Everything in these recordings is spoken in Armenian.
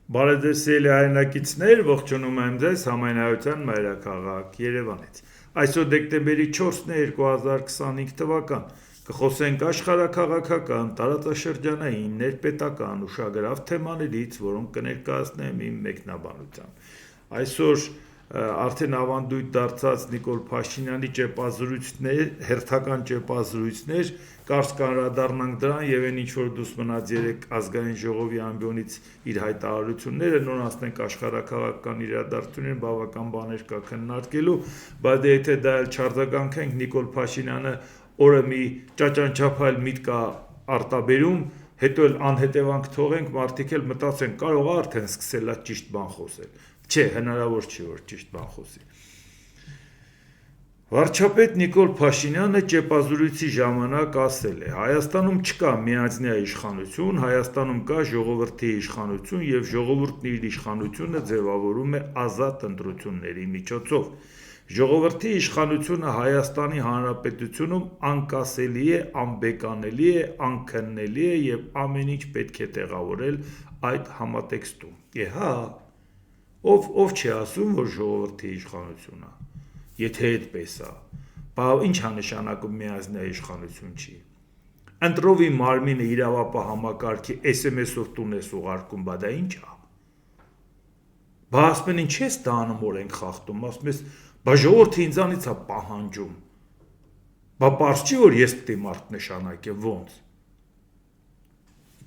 Բարեդեսելի հայրենակիցներ, ողջունում եմ ձեզ Համայնայության մայրաքաղաք Երևանից։ Այսօր դեկտեմբերի 4-ն է 2025 թվական։ Կխոսենք աշխարհաքաղաքական, տարածաշրջանային, ներպետական, ուշագրավ թեմաներից, որոնք կներկայացնեմ իմ մեկնաբանությամբ։ Այսօր արդեն ավանդույթ դարձած Նիկոլ Փաշինյանի ճեպազրույցներ, հերթական ճեպազրույցներ, կարճ կանրադառնանք դրան եւ այն ինչ որ դուս մնաց երեք ազգային ժողովի ամբիոնից իր հայտարարությունները, նորացնենք աշխարհաքաղաքական իրադարձություններին, բավական բաներ կա քննարկելու, բայց եթե դա էլ չարձագանքենք, Նիկոլ Փաշինյանը օրը մի ճաճանչափայլ միտք է արտաբերում, հետո էլ անհետևանք թողենք, մարդիկ էլ մտածեն, կարող է արդեն սկսել է ճիշտ բան խոսել։ Չէ, հնարավոր չի որ ճիշտ բան խոսի։ Վարչապետ Նիկոլ Փաշինյանը ճեպազրույցի ժամանակ ասել է. Հայաստանում չկա միանձնյա իշխանություն, Հայաստանում կա ժողովրդի իշխանություն եւ ժողովուրդն իր իշխանությունը ձևավորում է ազատ ընտրությունների միջոցով։ Ժողովրդի իշխանությունը Հայաստանի Հանրապետությունում անկասելի է, անբեկանելի է, անքննելի է եւ ամեն ինչ պետք է տեղավորել այդ համատեքստում։ Եհա, ով չի ասում, որ ժողովրդի իշխանություն է։ Եթե այդպես է, բա ինչ է նշանակում միանձնյա իշխանություն չի։ Ընտրովի մարմինը իրավապահ համակարգի SMS-ով տուն է ուղարկում, բա դա ինչ է։ Բա ասում են ինչ ես դա անում որ ենք խախտում, ասում ես, բա ժողովուրդը ինձանից է պահանջում։ Բա պարզ չի որ ես պետք է մարդ նշանակեմ, ոնց։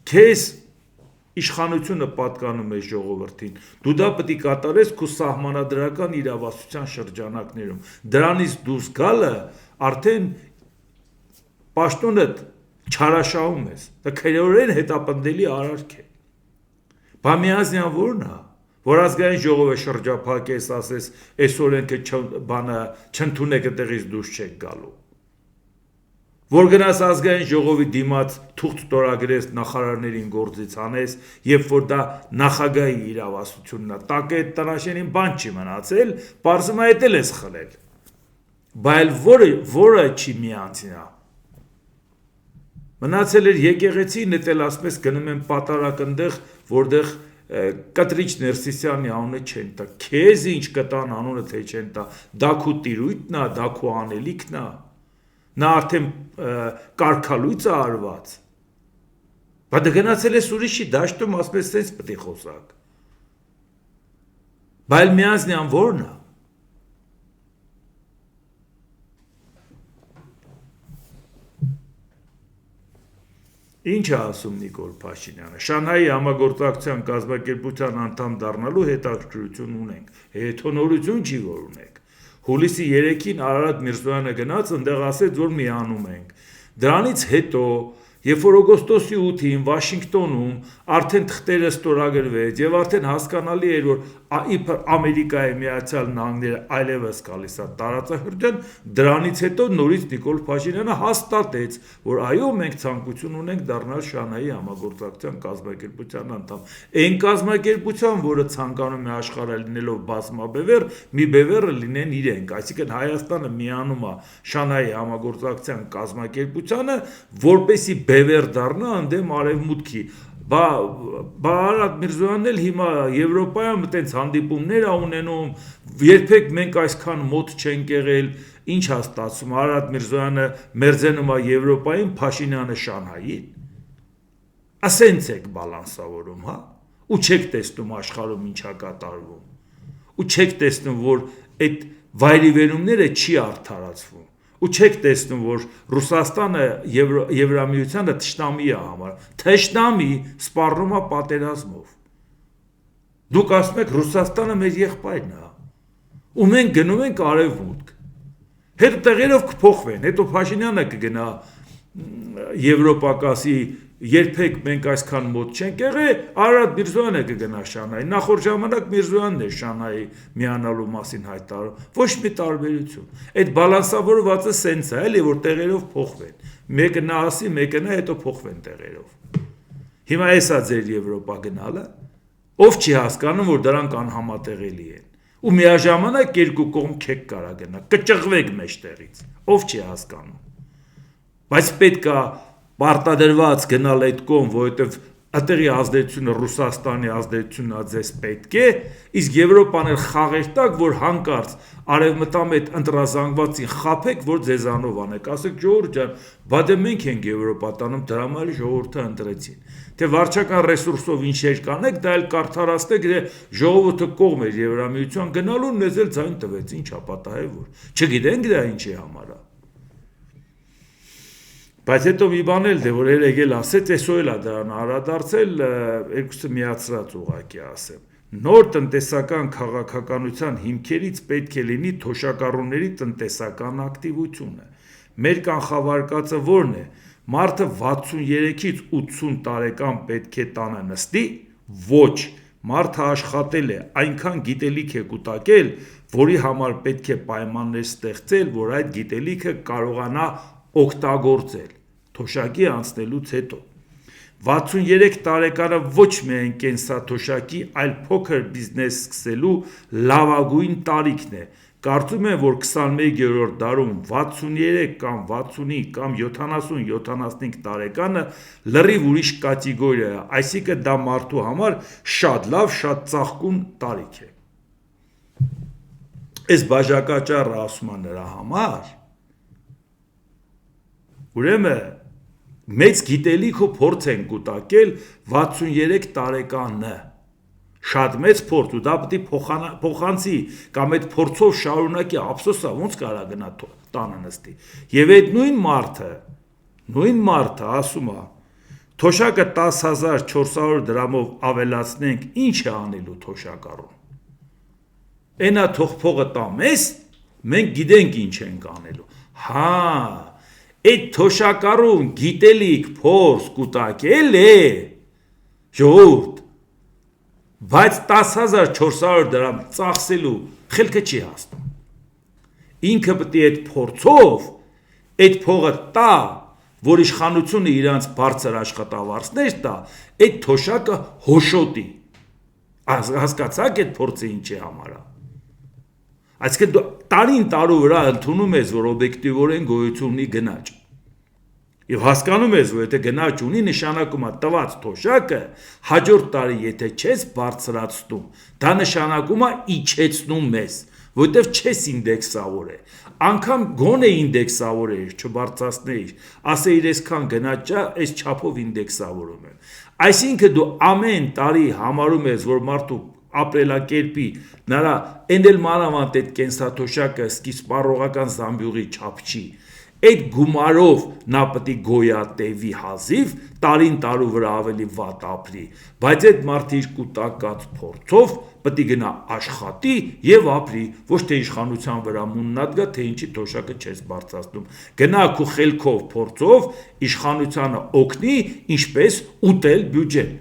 Քեզ իշխանությունը պատկանում է ժողովրդին, դու դա պետք է կատարես քո սահմանադրական իրավասության շրջանակներում, դրանից դուրս գալը արդեն պաշտոնդ չարաշահում ես, դա քերորեն հետապնդելի արարք է։ Բա միանձնյան որն է, որ ազգային ժողովը շրջափակես, ասես, այս օրենքը բանը չընդունեք այդտեղից դուրս չեք գալու։ Որ գնաս ազգային ժողովի դիմաց թուղթ ստորագրես նախարարներին գործից անես, երբ որ դա նախագահի իրավասությունն է, տակը այդ տնաշենին բան չի մնացել, պարզում է էլ ես խլել։ Բայց որը չի միանձնյա։ Մնացել էր եկեղեցին, էլ ասում ես գնում են պատարակ այնտեղ, որտեղ Կտրիչ Ներսիսյանի անունը չեն տա, քեզ ինչ կտան անունը թե չեն տա, դա քո տիրույթն է, դա քո անելիքն է, նա արդեն կարգալույծ է արված, բա դա գնացել ես ուրիշի դաշտում, ասում ես սենց պետք է խոսակ, բայց միանձնյան որն է։ Ինչ է ասում Նիկոլ Փաշինյանը, Շանհայի համագործակցության կազմակերպության անդամ դառնալու հետաքրքրություն ունենք, հետոնորություն չի որ ունենք։ Հուլիսի 3-ին Արարատ Միրզոյանը գնաց, ընդեղ ասեց, որ միանում ենք։ Դրանից հետո, երբ որ օգոստոսի 8-ին Վաշինգտոնում արդեն թղթերը ստորագրվեց եւ արդեն հասկանալի էր, որ իբր Ամերիկայի Միացյալ Նահանգները այլևս գալիս է տարածաշրջան, դրանից հետո նորից Նիկոլ Փաշինյանը հաստատեց, որ այո, մենք ցանկություն ունենք դառնալ Շանհայի համագործակցության կազմակերպության անդամ։ Այն կազմակերպության, որը ցանկանում է աշխարհը լինելով բազմաբևեռ, մի բևեռը լինեն իրենք, այսինքն Հայաստանը միանում է Շանհայի համագործակցության կազմակերպությանը, որպեսի բևեռ դառնա ընդդեմ արևմուտքի։ Բա Արարատ Միրզոյանն էլ հիմա Եվրոպայում այդպես հանդիպումներ ա ունենում, երբեք մենք այսքան մոտ չենք եղել, ինչ է ստացվում, Արարատ Միրզոյանը մերձենում է Եվրոպային, Փաշինյանը Շանհային։ Ասենց եք բալանսավորում, հա։ Ու չեք տեսնում աշխարհում ինչ է կատարվում։ Ու չեք տեսնում, որ այդ վայրիվերումները չի արդարացվում։ Ու չեք տեսնում, որ Ռուսաստանը Եվրամիությանը թշնամի է համար, թշնամի սպառնում է պատերազմով։ Դուք ասում եք Ռուսաստանը մեր եղբայրն է, ու մենք գնում ենք արևմուտք։ Հետո տեղերով կփոխվեն, հետո Փաշինյանը կգնա Եվրոպակասի, երբեք մենք այսքան մոտ չենք եղել, Արարատ Միրզոյանը կգնա Շանհայի, նախորդ ժամանակ Միրզոյանն է Շանհայի միանալու մասին հայտարարում, ոչ մի տարբերություն։ Այդ բալանսավորվածը սենց է, էլի որ տեղերով փոխվեն։ Մեկը նա ասի, մեկը նա, հետո փոխվեն տեղերով։ Հիմա էսա ձեր Եվրոպա գնալը, ով չի հասկանում, որ դրանք անհամատեղելի են։ Ու միաժամանակ երկու կողմ չեք կարա գնա, կճղվեք մեջտեղից, ով չի հասկանում։ Բայց պետք է պարտադրված գնալ այդ կողմ, որովհետև Ատեղի ազդեցությունը Ռուսաստանի ազդեցությունն ձեզ պետք է, իսկ Եվրոպան էլ խաղեր տակ, որ հանկարծ արևմտամետ ընտրազանգվածին խափեք, որ ձեզանով անեք, ասեք ժողովուրդ ջան, բա դե մենք ենք Եվրոպա տանում, դրա համար ժողովուրդը ընտրեցին։ Թե վարչական ռեսուրսով ինչեր կանեք, դա էլ կարդարացնեք, դե ժողովուրդը կողմ էր Եվրամիության գնալու, մեզ էլ ձայն տվեց, ինչ ապատահայ որ։ Չգիտենք դա ինչի համար է։ Բայց հետո մի բան էլ դե որ եկել ասեց, այսօր էլ է դրան անդրադարձել, երկուսը միացրած ուղղակի ասեմ։ Նոր տնտեսական քաղաքականության հիմքերից պետք է լինի թոշակառուների տնտեսական ակտիվությունը։ Մեր կանխավարկածը ո՞րն է։ Մարդը 63-ից 80 տարեկան պետք է տանը նստի, ոչ, մարդը աշխատել է, այնքան գիտելիք է կուտակել, որի համար պետք է պայմաններ ստեղծել, որ այդ գիտելիքը կարողանա օգտագործել թոշակի անցնելուց հետո 63 տարեկանը ոչ միայն կենսաթոշակի, այլ փոքր բիզնես սկսելու լավագույն տարիքն է։ Կարծում եմ, որ 21-րդ դարում 63 կամ 65 կամ 70-75 տարեկանը լրիվ ուրիշ կատեգորիա է, այսինքն դա մարդու համար շատ լավ, շատ ծաղկուն տարիք է։ Այս բաժակաճառը ասում է նրա համար, ուրեմն մեծ գիտելիք ու փորձ են կուտակել 63 տարեկանը, շատ մեծ փորձ ու դա պետք է փոխանցի կամ այդ փորձով շարունակի, ափսոսա ոնց կարա գնա տանը նստի։ Եվ այդ նույն մարդը ասում է, թոշակը 10,400 դրամով ավելացնենք, ինչ է անելու թոշակառուն։ Էնա թող փողը տա մեզ, մենք գիտենք ինչ ենք անելու։ Հա, այդ թոշակառուն գիտելիք փորձ կուտակել է, ժողովուրդ, բայց 10,400 դրամ ծախսելու խելքը չի հասնում։ Ինքը պետք է այդ փորձով այդ փողը տա, որ իշխանությունը իրանց բարձր աշխատավարձներ տա, այդ թոշակը հոշոտի։ Հասկացաք այդ փորձը ինչի համար է։ Այսինքն դու տարին տարու վրա ընդունում ես, որ օբյեկտիվորեն գոյություն ունի գնաճ։ Եվ հասկանում ես, որ եթե գնաճ ունի, նշանակում է տված թոշակը հաջորդ տարի եթե չես բարձրացնում, դա նշանակում է իջեցնում ես, որտեվ չես ինդեքսավոր է։ Անկամ գոնե ինդեքսավոր էր, չբարձրացնեիր, ասեիր այսքան գնաճ է, այս չափով ինդեքսավորում եմ։ Այսինքն դու ամեն տարի համարում ես, որ մարդու ապրելակերպի նրա էն էլ մանավանդ այդ կենսաթոշակը սկիզբառողական զամբյուղի չափ չի։ Այդ գումարով նա պետք է գոյատևի հազիվ, տարին տարու վրա ավելի վատ ապրի, բայց այդ մարդը իր կուտակած փորձով պետք է գնա աշխատի եւ ապրի, ոչ թե իշխանության վրա մուննատ գա, թե ինչի թոշակը չես բարձրացնում։ Գնա քո խելքով, փորձով իշխանությանը օգնի, ինչպես ուտել բյուջեն։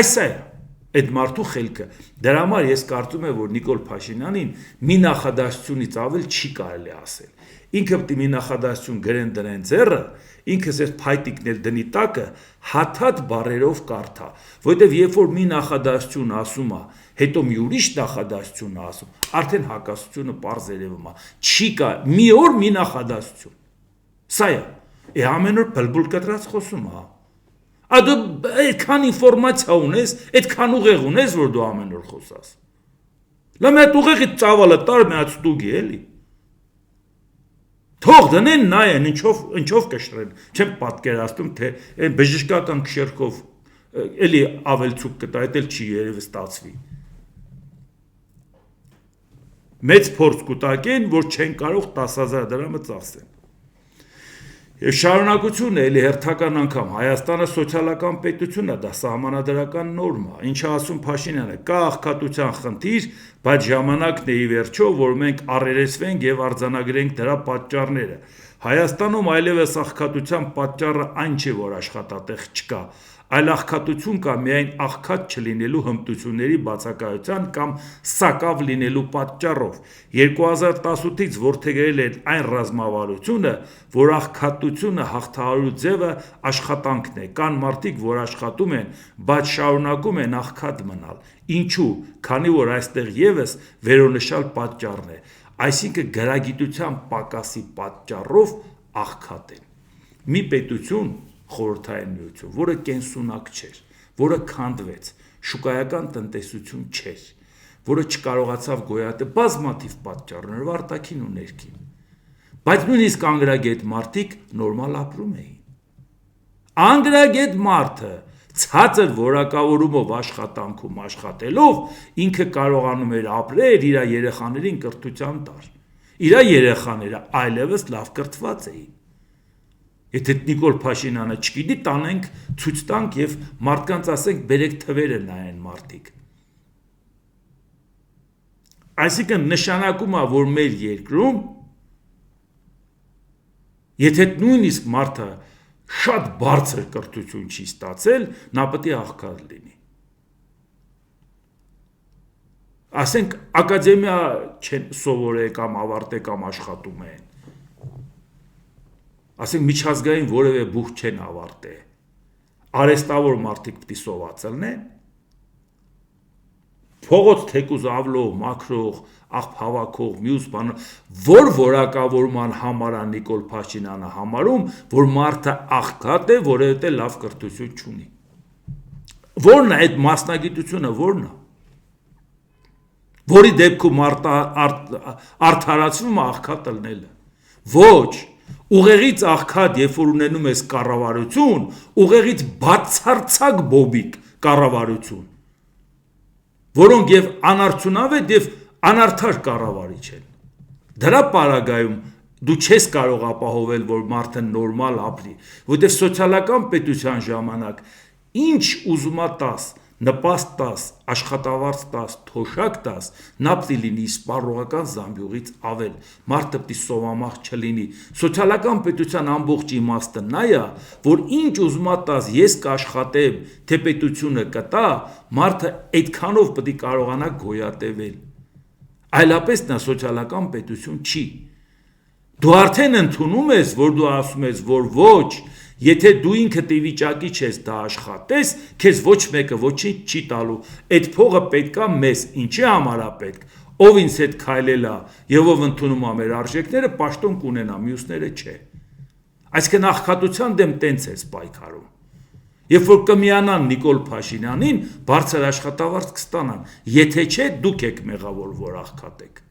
Այս է այդ մարդու խելքը։ Դրա համար ես կարծում եմ, որ Նիկոլ Փաշինյանին մի նախադասությունից ավել չի կարելի ասել։ Ինքը պետք է մի նախադասություն գրեն դրեն ձեռը, ինքս այս փայտիկն էլ դնի տակը, հաթաթ բառերով կարդա, որովհետև երբ որ մի նախադասություն ասում է, հետո մի ուրիշ նախադասություն ասում, արդեն հակասությունը պարզ երևում է։ Չի կա մի օր մի նախադասություն։ Սա է, ամեն օր բլբուլ կտրած խոսում է։ Դու այդքան ինֆորմացիա ունես, այդքան ուղեղ ունես, որ դու ամեն օր խոսաս։ Լավ մի հատ ուղեղի ծավալը տար մի հատ ստուգի էլի։ Թող դնեն նայեն, ինչով կշռեն, չեմ պատկերացնում, թե այն բժշկական քշերքով էլի ավելցուկ կտա, այդ էլ չի երևի ստացվի։ Մեծ փորձ կուտակեն, որ չեն կարող 10,000 դրամը ծախսեն։ Եվ շարունակությունը էլի հերթական անգամ Հայաստանը սոցիալական պետություն է, դա սահմանադրական նորմա, ինչը ասում Փաշինյանը, կա աղքատության խնդիր, բայց ժամանակն է ի վերջո, որ մենք առերեսվենք եւ արձանագրենք դրա պատճառները։ Հայաստանում այլևս աղքատության պատճառը այն չէ, որ աշխատատեղ չկա, այլ աղքատություն կա միայն աղքատ չլինելու հմտությունների բացակայության կամ սակավ լինելու պատճառով։ 2018-ից որդեգրել են այն ռազմավարությունը, որ աղքատությունը հաղթահարելու ձևը աշխատանքն է։ Կան մարդիկ, որ աշխատում են, բայց շարունակում են աղքատ մնալ։ Ինչու՞, քանի որ այստեղ եւս վերոնշյալ պատճառն է, այսինքն գրագիտության պակասի պատճառով աղքատ են։ Մի պետություն խորհրդային միություն, որը կենսունակ չէր, որը քանդվեց, շուկայական տնտեսություն չէր, որը չկարողացավ գոյատել բազմաթիվ պատճառներով արտաքին ու ներքին։ Բայց նույնիսկ անգրագետ մարդիկ նորմալ ապրում էին։ Անգրագետ մարդը ցածր որակավորումով աշխատանքում աշխատելով ինքը կարողանում էր ապրել իր երեխաներին կրթության տար։ Իր երեխաները այլևս լավ կրթված էին։ Եթե Նիկոլ Փաշինյանը չգիտի, տանենք ցույց տանք եւ մարդկանց ասենք բերեք թվերը նայեն մարդիկ։ Այսինքն նշանակում է, որ մեր երկրում եթե նույնիսկ մարդը շատ բարձր կրթություն չի ստացել, նա պետք է աղքատ լինի։ Ասենք ակադեմիա չեն սովորել կամ ավարտել կամ աշխատում են։ Ասենք միջազգային որևէ բուխ չեն ավարտել։ Արեստավոր մարդիկ պետք է սոված լինեն։ Փողոց թեկուզ ավլող, մաքրող, աղբ հավաքող, մյուս բանը, որ որակավորման համար է Նիկոլ Փաշինյանը համարում, որ մարդը աղքատ է, որովհետև լավ կրթություն չունի։ Որն է այդ մասնագիտությունը, որն է։ Որի դեպքում արդարացվում է աղքատ լինելը։ Ոչ, ուղեղից աղքատ, երբ որ ունենում ես կառավարություն, ուղեղից բացարձակ բոբիկ կառավարություն, որոնք եւ անարդյունավետ եւ անարդար կառավարիչ են։ Դրա պարագայում դու չես կարող ապահովել, որ մարդը նորմալ ապրի, որտեղ սոցիալական պետության ժամանակ ինչ ուզում տաս, նպաստ տաս, աշխատավարձ տաս, թոշակ տաս, նա պետք է լինի սպառողական զամբյուղից ավել, մարդը պետք է սովամահ չլինի։ Սոցիալական պետության ամբողջ իմաստը նա է, որ ինչ ուզում տաս, ես կաշխատեմ, թե պետությունը կտա, մարդը այդքանով պետք է կարողանա գոյատևել։ Այլապես նա սոցիալական պետություն չի։ Դու արդեն ընդունում ես, որ դու ասում ես, որ ոչ, եթե դու ինքդ ի վիճակի չես դա աշխատես, քեզ ոչ մեկը ոչինչ չի տալու։ Այդ փողը պետքա մեզ, ինչի համար է պետք։ Ով ինձ հետ քայլել է եւ ով ընդունում է մեր արժեքները, պաշտոն կունենա, մյուսները չէ։ Այսինքն աղքատության դեմ տենց է պայքարում։ Երբ որ կմիանան Նիկոլ Փաշինյանին, բարձր աշխատավարձ կստանան, եթե չէ, դուք եք մեղավոր, որ աղքատ եք։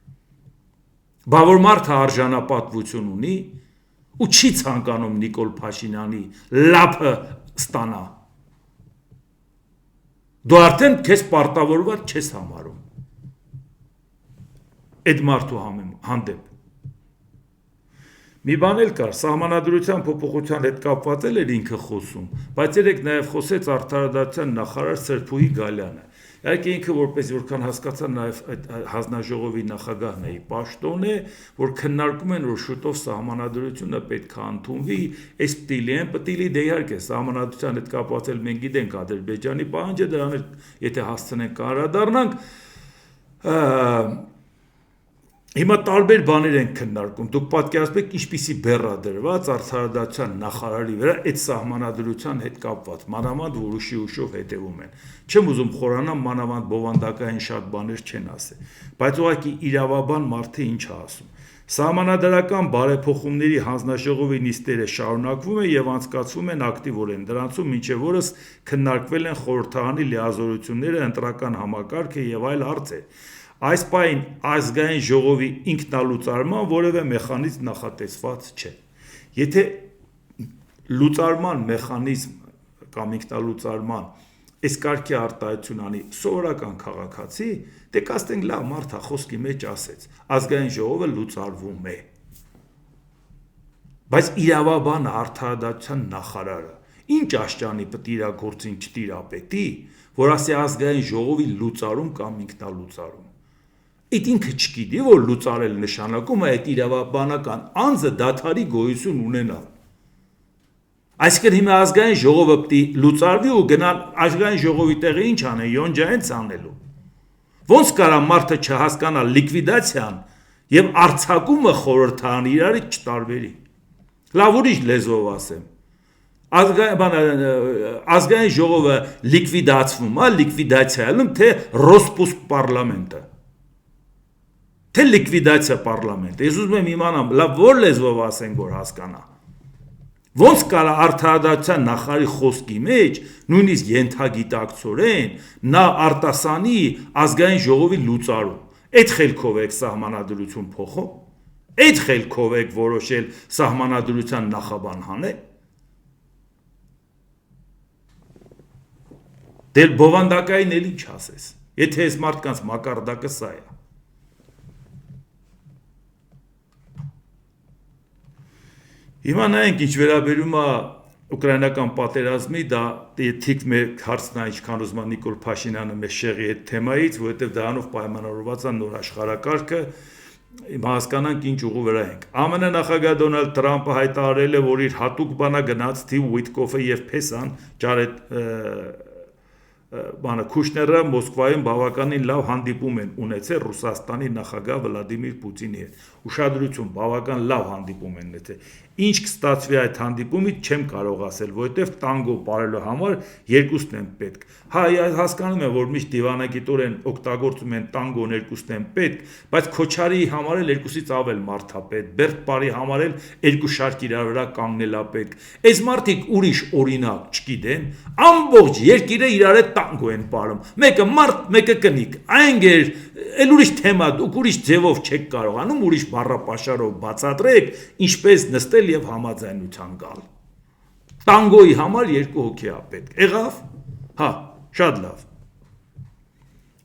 Բա որ մարդը արժանապատվություն ունի ու չի ցանկանում Նիկոլ Փաշինյանի լափը ստանա։ Դու արդեն քեզ պարտավորված չես համարում այդ մարդու հանդեպ։ Մի բան էլ կար, սահմանադրության փոփոխության հետ կապված էր ինքը խոսում, բայց երեք նաև խոսեց Արդարադատության նախարար Սրբուհի Գալյանը։ Իհարկե ինքը որպես որքան հասկացա նաև այդ հանձնաժողովի նախագահն է, պաշտոն է, որ քննարկում են, որ շուտով սահմանադրությունը պետք է ընդունվի, այս պետք է դե իհարկե սահմանադրության հետ կապված էլ մենք գիտենք Ադրբեջանի պահանջը, դրան էլ եթե հասցնենք կանդրադառնանք, հիմա տարբեր բաներ են քննարկում։ Դուք պատկերացնում եք ինչպիսի բեռ է դրված Արդարադատության նախարարի վրա այդ սահմանադրության հետ կապված, մանավանդ որ ուշով հետևում են։ Չեմ ուզում խորանամ, մանավանդ բովանդակային շատ բաներ չեն ասել, բայց ուղղակի իրավաբան մարդը ինչ է ասում։ Սահմանադրական բարեփոխումների հանձնաժողովի նիստերը շարունակվում են եւ անցկացվում են ակտիվորեն։ Դրանցում մինչեւ օրս քննարկվել են խորհրդարանի լիազորությունները, ընտրական համակարգը եւ այլ հարցեր։ Այս պահին ազգային ժողովի ինքնալուծարման որևէ մեխանիզմ նախատեսված չէ։ Եթե լուծարման մեխանիզմ կամ ինքնալուծարման այս կարգի արտահայտություն անի սովորական քաղաքացի, դե կասենք լավ մարդա խոսքի մեջ ասեց, ազգային ժողովը լուծարվում է։ Բայց իրավաբան Արդարադատության նախարարը ինչ աշճանի պետք է իր գործին չտիրապետի, որ ասի ազգային ժողովի լուծարում կամ ինքնալուծարում։ Այդ ինքը չգիտի, որ լուծարել նշանակում է այդ իրավաբանական անձը դադարի գոյություն ունենալ։ Այսինքն հիմա ազգային ժողովը պետք է լուծարվի ու գնալ ազգային ժողովի տեղը ինչ անեն, յոնջայենց անելու։ Ոնց կարա մարդը չհասկանա լիկվիդացիան եւ արձակումը խորհրդարանի իրարից չտարբերի։ Լավ ուրիշ լեզվով ասեմ։ Ազգային ժողովը լիկվիդացվում է, լիկվիդացիայում թե ռոսպուստ պարլամենտը։ Թե լիկվիդացիա պարլամենտը։ Ես ուզում եմ իմանամ, լավ որ լեզվով ասենք, որ հասկանա։ Ոնց կարա արդարադատության նախարարի խոսքի մեջ նույնիսկ ենթագիտակցորեն նա արտասանի ազգային ժողովի լուծարում։ Այդ խելքով եք սահմանադրություն փոխում։ Այդ խելքով եք որոշել սահմանադրության նախաբան հանել։ Դել բովանդակային էլ ինչ ասես։ Եթե այս մարդկանց մակարդակը սա է։ Հիմա նայենք ինչ վերաբերում է ուկրաինական պատերազմի, դա թիք մեկ հարցն է, ինչքան ուզում է Նիկոլ Փաշինյանը մեզ շեղի այդ թեմայից, որովհետև դրանով պայմանավորված է նոր աշխարհակարգը, հասկանանք ինչ ուղու վրա ենք։ ԱՄՆ նախագահ Դոնալդ Թրամփը հայտարարել է, որ իր հատուկ բանա գնաց Սթիվ Ուիթկոֆը եւ Փեսան, Ջարեդ Քուշները Մոսկվայում բավականին լավ հանդիպում են ունեցել Ռուսաստանի նախագահ Վլադիմիր Պուտինի հետ։ Ուշադրություն, բավական լավ հանդիպում են ունեցել։ Ինչ կստացվի այդ հանդիպումից չեմ կարող ասել, որովհետև տանգո ապարելու համար երկուսն են պետք։ Հա, հասկանում եմ, որ միշտ դիվանագիտորեն օգտագործում են տանգոն երկուսն են պետք, բայց Քոչարի համար էլ երկուսից ավել մարդ է պետք, Բերտ Պարի համար էլ երկու շարք իրար վրա կանգնել է պետք։ Այս մարդիկ ուրիշ օրինակ չգիտեն, ամբողջ երկիրը իրար հետ տանգո են պարում։ Մեկը մարդ, մեկը կնիկ։ Այնգեր, էլ ուրիշ թեմա, դուք ուրիշ ձևով չեք կարողանում, ուրիշ բառապաշարով բացատրեք, ինչպես նստել եւ համաձայնության գալ։ Տանգոյի համար երկու հոգի է պետք։ Եղավ։ Հա, շատ լավ։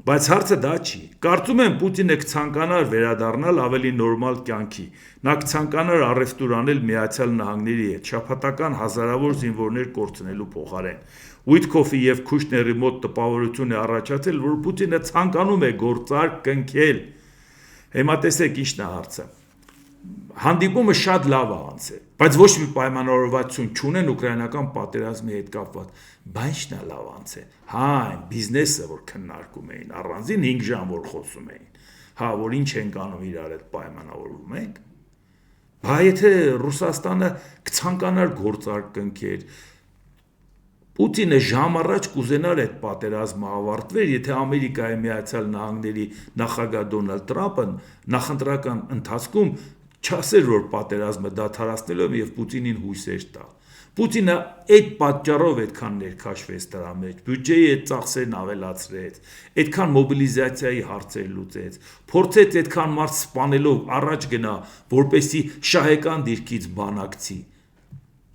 Բայց հարցը դա չի։ Կարծում եմ Պուտինը կցանկանար վերադառնալ ավելի նորմալ կյանքի։ Նա կցանկանար առևտուր անել Միացյալ Նահանգների հետ, շաբաթական հազարավոր զինվորներ կորցնելու փոխարեն։ Ուիթկոֆի եւ Քուշների մոտ տպավորություն է առաջացել, որ Պուտինը ցանկանում է գործարք կնքել։ Հիմա տեսեք ինչն է հարցը։ Հանդիպումը շատ լավ է անցել, բայց ոչ մի պայմանավորվածություն չունեն ուկրաինական պատերազմի հետ կապված։ Բայց ինչն է լավ անցել։ Հա, այն բիզնեսը, որ քննարկում էին, առանձին 5 ժամ որ խոսում էին։ Հա, որ ինչ ենք անում իրար հետ պայմանավորվում ենք։ Բա եթե Ռուսաստանը կցանկանար գործարք կնքեր, Պուտինը ժամ առաջ կուզենար այդ պատերազմը ավարտվեր, եթե Ամերիկայի Միացյալ Նահանգների նախագահ Դոնալդ Թրամփը նախընտրական ընթացքում չասեր, որ պատերազմը դադարեցնելով եւ Պուտինին հույսեր տա։ Պուտինը այդ պատճառով այդքան ներքաշվեց դրա մեջ, բյուջեի այդ ծախսերն ավելացրեց, այդքան մոբիլիզացիայի հարցեր լուծեց, փորձեց այդքան մարդ սպանելով առաջ գնա, որպեսի շահեկան դիրքից բանակցի։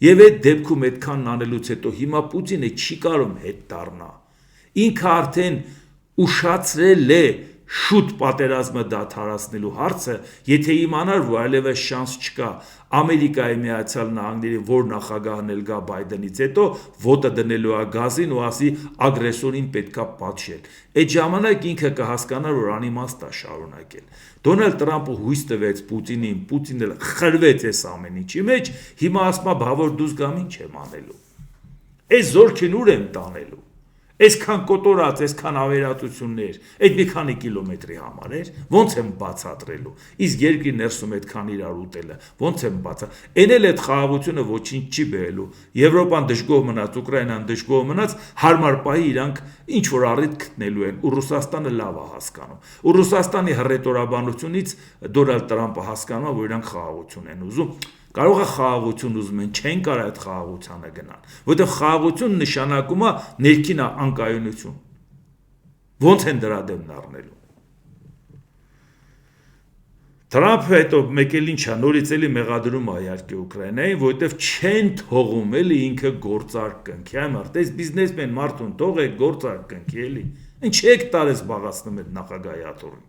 Եվ այդ դեպքում այդքան անելուց հետո հիմա Պուտինը չի կարող հետ դառնա։ Ինքը արդեն ուշացրել է շուտ պատերազմը դադարեցնելու հարցը, եթե իմանար, որ այլևս շանս չկա Ամերիկայի Միացյալ Նահանգների որ նախագահն էլ գա Բայդենից հետո ոտը դնելու է գազին ու ասի ագրեսորին պետքա պատժել։ Այդ ժամանակ ինքը կհասկանար, որ անիմաստ է շարունակել։ Դոնալդ Թրամփը հույս տվեց Պուտինին, Պուտինը խրվեց այս ամեն ինչի մեջ, հիմա ասում է, բա որ դուս գամ ինչ եմ անելու։ Այս զորքին ուր եմ տանելու։ Այսքան կոտորած, այսքան ավերածություններ, այդ մի քանի կիլոմետրի համար էր, ոնց եմ բացատրելու։ Իսկ երկրի ներսում այդքան իրար ուտելը, ոնց եմ Էն էլ այդ խաղաղությունը ոչինչ չի բերելու։ Եվրոպան դժգոհ մնաց, Ուկրաինան դժգոհ մնաց, հարմար պահի իրանք ինչ որ առիթ գտնելու են, ու Ռուսաստանը լավ է հասկանում։ Ու Ռուսաստանի հռետորաբանությունից Դոնալդ Թրամփը հասկանում է, որ իրանք խաղաղություն են ուզում։ Կարող է խաղաղություն ուզում են, չեն կարող այդ խաղաղությանը գնալ, որովհետև խաղաղություն նշանակում է ներքին անկայունություն։ Ոնց են դրա դեմն առնելու։ Թրամփը հետո մեկ էլ ինչա նորից էլի մեղադրում է իհարկե Ուկրաինային, որովհետև չեն թողում էլի ինքը գործարք կնքի, այ մարդ, այս բիզնեսմեն մարդուն թողեք գործարք կնքի էլի։ Ինչ եք տարես զբաղացնում այդ նախագահի աթոռին։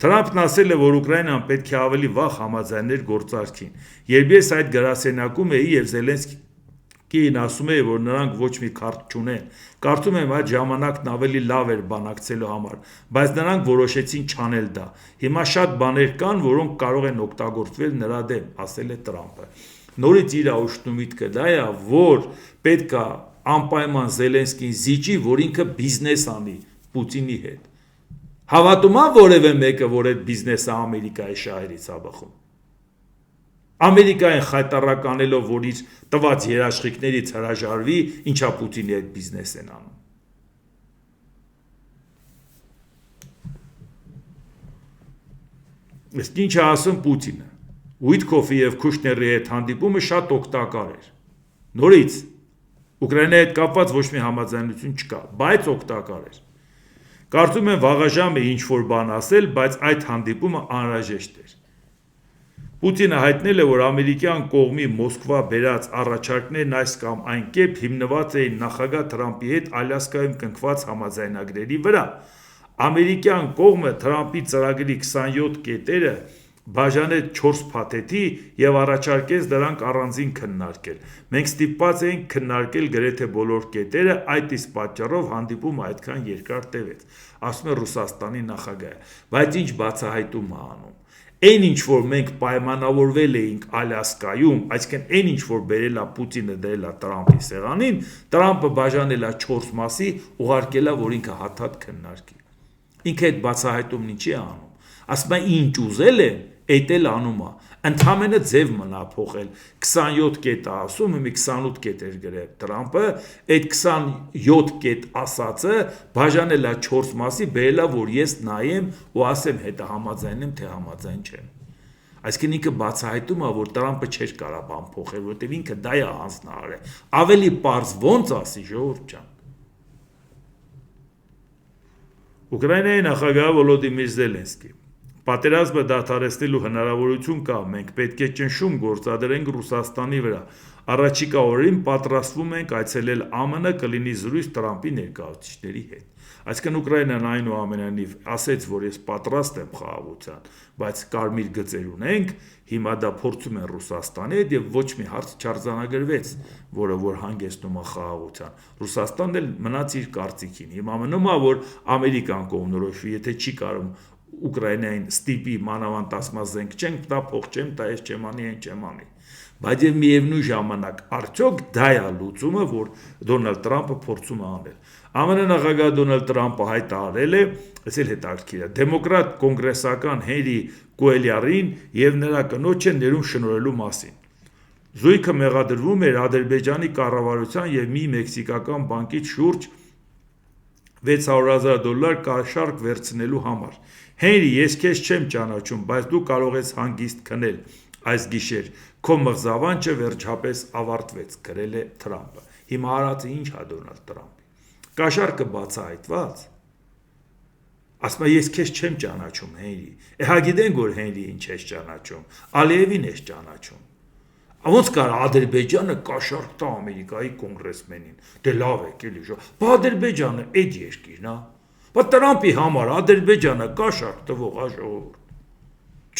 Թրամփն ասել է, որ Ուկրաինան պետք է ավելի վաղ համաձայներ գործարքին։ Երբ ես այդ գրասենյակում էի եւ Զելենսկին ասում է, որ նրանք ոչ մի քարտ չունեն, կարծում եմ այդ ժամանակն ավելի լավ էր բանակցելու համար, բայց նրանք որոշեցին չանել դա։ Հիմա շատ բաներ կան, որոնք կարող են օգտագործվել նրա դեմ, ասել է Թրամփը։ Նորից իր ուշնու միտքը դա է, որ պետք է անպայման Զելենսկին զիջի, որ ինքը բիզնես անի Պուտինի հետ։ Հավատում ա որևէ մեկը, որ այդ բիզնեսը Ամերիկայի շահերից է բխում։ Ամերիկային խայտարականելով, որ իր տված երաշխիքներից հրաժարվի, ինչա Պուտինի այդ բիզնես են անում։ Իսկ ինչ է ասում Պուտինը։ Ուիթկոֆի եւ Քուշների հետ հանդիպումը շատ օգտակար էր։ Նորից Ուկրաինայի հետ կապված ոչ մի համաձայնություն չկա, բայց օգտակար էր։ Կարծում եմ վաղաժամ է ինչ-որ բան ասել, բայց այդ հանդիպումը անհրաժեշտ էր։ Պուտինը հայտնել է, որ ամերիկյան կողմի Մոսկվա բերած առաջարկներն այս կամ այն կերպ հիմնված էին նախագահ Թրամփի հետ Ալյասկայում կնքված համաձայնագրերի վրա։ Ամերիկյան կողմը Թրամփի ծրագրի 27 կետերը բաժանեց 4 փաթեթի եւ առաջարկեց դրանք առանձին քննարկել։ Մենք ստիպված էինք քննարկել գրեթե բոլոր կետերը, այդ իսկ պատճառով հանդիպումը այդքան երկար տևեց, ասում է Ռուսաստանի նախագահը։ Բայց ինչ բացահայտում է անում։ Այն ինչ որ մենք պայմանավորվել էինք Ալյասկայում, այսինքն այն ինչ որ բերել է Պուտինը դրել է Տրամփի սեղանին, Տրամփը բաժանել է 4 մասի, ուղարկել է, որ ինքը հաթաթ քննարկի։ Ինքը այդ բացահայտումն ինչի է անում։ Ասում է ինչ ուզել է, այդ էլ անում է։ Ընդհանրապես ձև մնա փոխել 27 կետ ասում, մի 28 կետ էր գրել Տրամփը, այդ 27 կետ ասածը բաժանել է 4 մասի, բերել է, որ ես նայեմ ու ասեմ հետը համաձայն եմ, թե համաձայն չեմ։ Այսինքն ինքը բացահայտում է, որ Տրամփը չէր կարող բան փոխել, որովհետև ինքը դա է հանձնարարել։ Ավելի պարզ ոնց ասի ժողովուրդ ջան։ Ուկրաինայի նախագահ Վոլոդիմիր Զելենսկի Պատերազմը դադարեցնելու հնարավորություն կա, մենք պետք է ճնշում գործադրենք Ռուսաստանի վրա։ Առաջիկա օրերին պատրաստվում ենք այցելել ԱՄՆ, կլինի զրույց Տրամփի ներկայացուցիչների հետ։ Այսինքն Ուկրաինան այնուամենայնիվ ասեց, որ ես պատրաստ եմ խաղաղության, բայց կարմիր գծեր ունենք, հիմա դա փորձում են Ռուսաստանի հետ եւ ոչ մի հարց չարձանագրվեց, որը որ հանգեցնում է խաղաղության։ Ռուսաստանն էլ մնաց իր կարծիքին։ Հիմա մնում է, որ Ամերիկան կողմնորոշվի, եթե չի կարող Ուկրաինային ստիպի մանավանդ ասма զենք չենք տա, փող չեմ տա, ես չեմ անի, այն չեմ անի։ Բայց եւ միևնույն ժամանակ արդյոք դա է լուծումը, որ Դոնալդ Տրամփը փորձում է անել։ ԱՄՆ նախագահ Դոնալդ Տրամփը հայտարարել է, այսել հետաքրքիր է, դեմոկրատ կոնգրեսական Հենրի Կուելյարին եւ նրա կնոջը ներում շնորհելու մասին։ Զույգը մեղադրվում էր Ադրբեջանի կառավարության եւ մի մեքսիկական բանկից շուրջ $600,000 կաշառք վերցնելու համար։ Հենրի, ես քեզ չեմ ճանաչում, բայց դու կարող ես հանգիստ քնել այս գիշեր։ Քո մղզավանջը վերջապես ավարտվեց, գրել է Տրամփը։ Հիմա արածը ինչ է Դոնալդ Տրամփի։ Կաշառքը բացահայտված։ Ասում է ես քեզ չեմ ճանաչում, Հենրի։ Հա գիտենք, որ Հենրի ինչ ես ճանաչում։ Ալիևին ես ճանաչում։ Ոնց կար Ադրբեջանը կաշառք տա Ամերիկայի կոնգրեսմենին։ Դե լավ է, էլի ժո։ Բա Ադրբեջանը այդ երկիրն է։ Բա Տրամփի համար Ադրբեջանը կաշառք տվող է ժողովուրդ։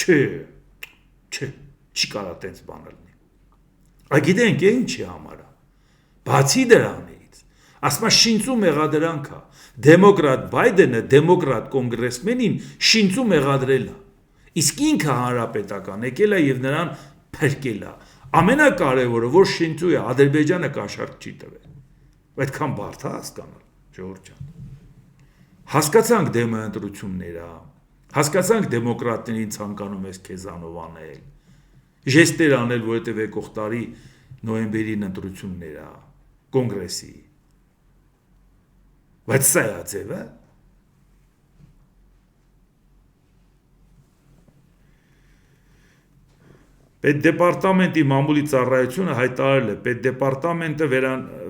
Չէ, չի կարա տենց բան լինի։ Գիտենք ինչի համար է։ Բացի դրանից, ասում է շինծու մեղադրանք է։ Դեմոկրատ Բայդենը դեմոկրատ կոնգրեսմենին շինծու մեղադրել է։ Իսկ ինքը հանրապետական եկել է եւ նրան փրկել է։ Ամենակարևորը, որ շինծու է, Ադրբեջանը կաշառք չի տվել։ Այդքան բարդ է հասկանալ, ժողովուրդ ջան։ Հասկացանք դեմը ընտրությունները, հասկացանք դեմոկրատներին ցանկանում ես քեզանով անել։ Ժեստեր անել, որովհետև եկող տարի նոյեմբերին ընտրությունները, կոնգրեսի։ Բայց սա է ձևը։ Պետդեպարտամենտի մամուլի ծառայությունը հայտարարել է, Պետդեպարտամենտը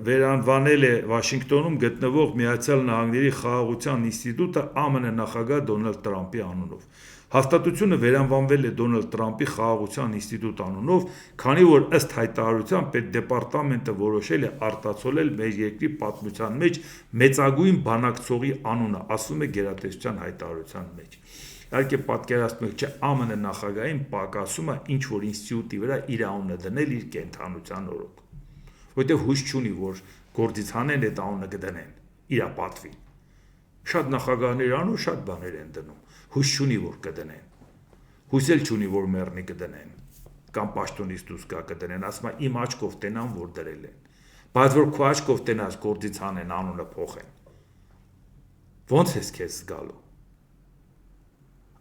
վերանվանել է Վաշինգտոնում գտնվող Միացյալ Նահանգների խաղաղության ինստիտուտը ԱՄՆ նախագահ Դոնալդ Տրամփի անունով։ Հաստատությունը վերանվանվել է Դոնալդ Տրամփի խաղաղության ինստիտուտ անունով, քանի որ ըստ հայտարարության Պետդեպարտամենտը որոշել է արտացոլել մեր երկրի պատմության մեջ մեծագույն բանակցողի անունը, ասում է գերատեսչության հայտարարության մեջ։ Իհարկե պատկերացնում եք, չէ, ԱՄՆ նախագահին պակասում է ինչ որ ինստիտուտի վրա իր անունը դնել իր կենթանության օրոք, որովհետև հույս չունի, որ գործից հանեն այդ անունը կդնեն իր պատվին։ Շատ նախագահներ անում, շատ բաներ են դնում, հույս չունի, որ կդնեն, հույս էլ չունի, որ մեռնի կդնեն, կամ պաշտոնից դուրս գա կդնեն, ասում է իմ աչքով տենան, որ դրել են, բայց որ քո աչքով տենաս գործից հանեն, անունը փոխեն։ Ոնց ես քեզ զգալու։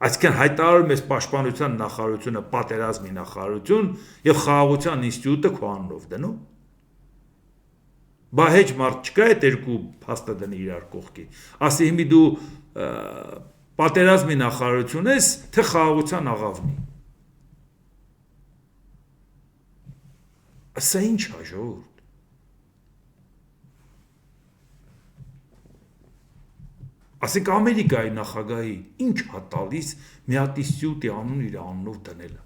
Այսինքն հայտարարում ես պաշտպանության նախարարությունը պատերազմի նախարարություն եւ խաղաղության ինստիտուտը քո անունով դնում։ Բա հեչ մարդ չկա այդ երկու փաստը դնի իրար կողքի։ Ասի հիմի դու պատերազմի նախարարություն ես, թե խաղաղության աղավնի։ Սա ինչ է ժողովուրդ։ Ասենք Ամերիկայի նախագահի ինչ հա տալիս մի հատ ինստիտուտի անուն իր անունով դնելը։